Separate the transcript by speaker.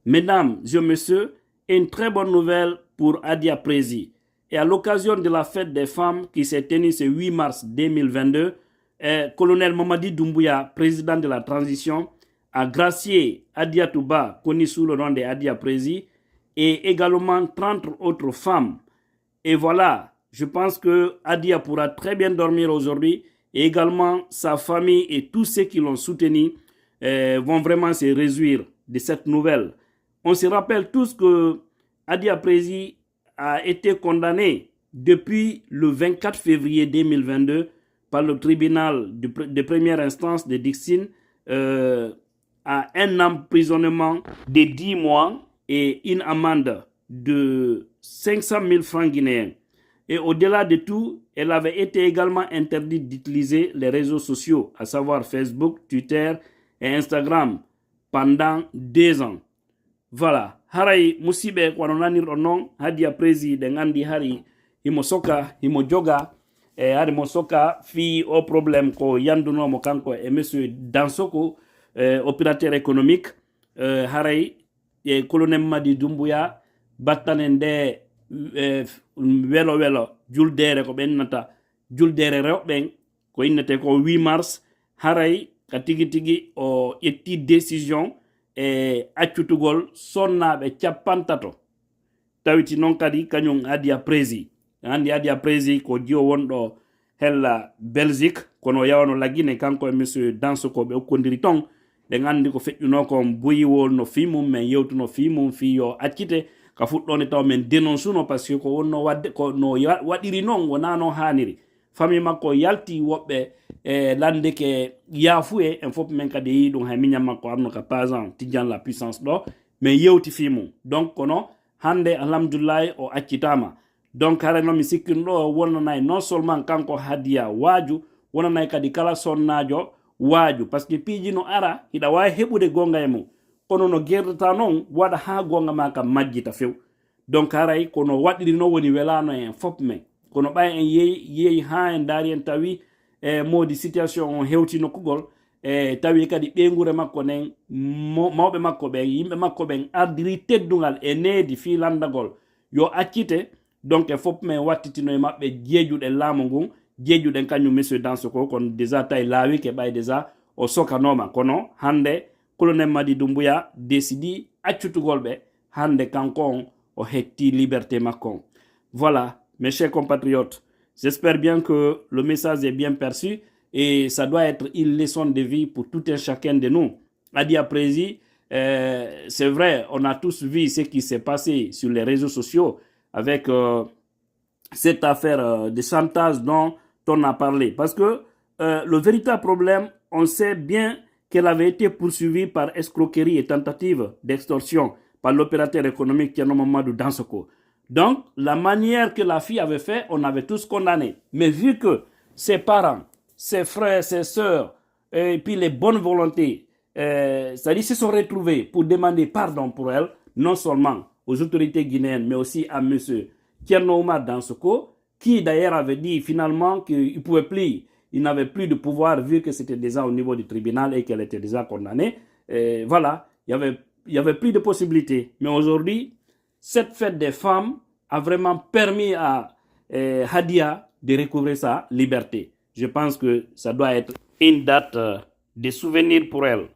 Speaker 1: Mesdames et messieurs, une très bonne nouvelle pour Adia Prezi. Et à l'occasion de la fête des femmes qui s'est tenue ce 8 mars 2022, colonel Mamadi Doumbouya, président de la transition, a gracié Adia Touba, connu sous le nom de Adia Prezi, et également 30 autres femmes. Et voilà, je pense que Adia pourra très bien dormir aujourd'hui, et également sa famille et tous ceux qui l'ont soutenu vont vraiment se réjouir de cette nouvelle. On se rappelle tous que Adia Prezi a été condamné depuis le 24 février 2022 par le tribunal de première instance de Dixine à un emprisonnement de 10 mois et une amende de 500 000 francs guinéens. Et au-delà de tout, elle avait été également interdite d'utiliser les réseaux sociaux, à savoir Facebook, Twitter et Instagram, pendant 2 ans. Voilà. Haray musibe ko nanir non Adia Prezi de ngandi hari himo soka himo joga hari mo soka fi au problème ko yanduno mo kanko e monsieur Dansoko opérateur économique haray e colonel Madi Doumbouya battanende welo juldere ko bennata juldere rewben ko innete ko 8 mars haray ka tigi o yetti décision accutugol sonnaɓe capantato tawiti noon kadi kañum Adia Prezi andi Adia Prezi ko jiyo wonɗo hella Belgique kono yawano laggine kanko e monsieur Dansoko ɓe okkodiri ton ɓe andi ko feƴƴuno kon boyiwol no fimum men yewtuno fimum fi yo accite ka fuɗɗone taw men dénoncuno par ce que ko wonno wadde ko no waɗiri noon wona no haniri famille makko yalti woɓɓe lande ke yafuye en fof men kadi yi ɗum hay miñam makko arno ka pasan tijan la puissance ɗo mais yewti fimum donc kono hande alhamdoulillahi o accitama donc hare noon mi sikkino ɗo wonnanayi non seulement kanko Hadia waaju wonanayi kadi kala sonnajo waaju par ce que piiji no ara hiɗa wawi heɓude gonga e mum kono no gerdata noon waɗa ha gonga ma kam majjita few donc haray kono waɗiri no woni welano en fof men kono ɓay en yeeyi ha en daari en tawi modi situation on hewti nokkugol tawi kadi ɓeygure makko nen mawɓe makko ɓen yimɓe makko ɓen ardiri teddugal e needi fi landagol yo accite donc e fof men wattitino e maɓɓe jeejuɗe laamu ngun jeejuɗen kañum monsieur Dansoko kono déjà tawi laawi ke ɓay déjà o sokanoma kono hande colonel Madi Doumbouya décidi accutugol ɓe hande kanko on o hetti liberté makko. Voilà mes chers compatriotes, j'espère bien que le message est bien perçu et ça doit être une leçon de vie pour tout un chacun de nous. Adia Prezi, c'est vrai, on a tous vu ce qui s'est passé sur les réseaux sociaux avec cette affaire de chantage dont on a parlé. Parce que le véritable problème, on sait bien qu'elle avait été poursuivie par escroquerie et tentative d'extorsion par l'opérateur économique Thierno Mamadou Dansoko. Donc, la manière que la fille avait fait, on avait tous condamné. Mais vu que ses parents, ses frères, ses sœurs, et puis les bonnes volontés, c'est-à-dire se sont retrouvés pour demander pardon pour elle, non seulement aux autorités guinéennes, mais aussi à M. Thierno Oumar Dansoko, qui d'ailleurs avait dit finalement qu'il ne pouvait plus, il n'avait plus de pouvoir vu que c'était déjà au niveau du tribunal et qu'elle était déjà condamnée. Voilà, il y avait plus de possibilités. Mais aujourd'hui, cette fête des femmes a vraiment permis à Hadia de recouvrer sa liberté. Je pense que ça doit être une date de souvenir pour elle.